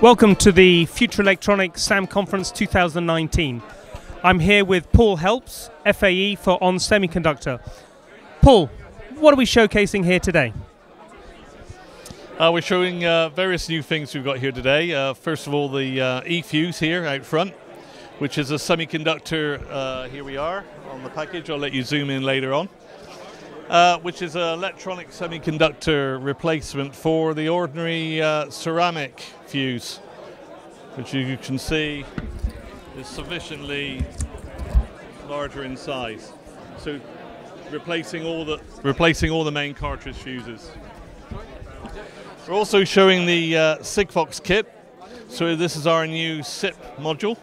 Welcome to the Future Electronics SAM Conference 2019. I'm here with Paul Helps, FAE for ON Semiconductor. Paul, what are we showcasing here today? We're showing various new things we've got here today. First of all, the eFuse here out front, which is a semiconductor, here we are on the package, I'll let you zoom in later on, which is an electronic semiconductor replacement for the ordinary ceramic fuse, which you can see is sufficiently larger in size. So replacing all the main cartridge fuses. We're also showing the SigFox kit. So this is our new SIP module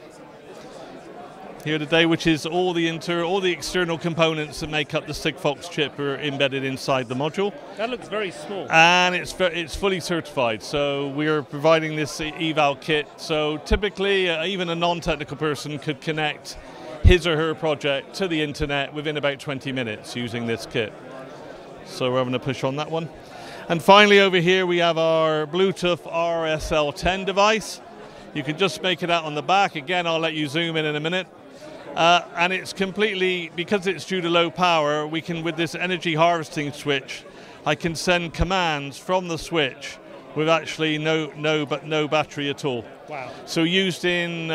here today, which is all the external components that make up the SigFox chip are embedded inside the module. That looks very small. And it's fully certified. So we are providing this eval kit. So typically, even a non-technical person could connect his or her project to the internet within about 20 minutes using this kit. So we're having a push on that one. And finally over here we have our Bluetooth RSL10 device. You can just make it out on the back. Again, I'll let you zoom in a minute. And it's completely, because it's due to low power, we can, with this energy harvesting switch, I can send commands from the switch with actually no battery at all. Wow. So used in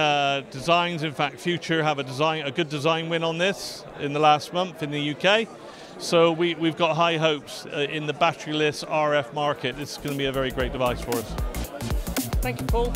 designs, in fact Future have a good design win on this in the last month in the UK. So we've got high hopes in the batteryless RF market. This is going to be a very great device for us. Thank you, Paul.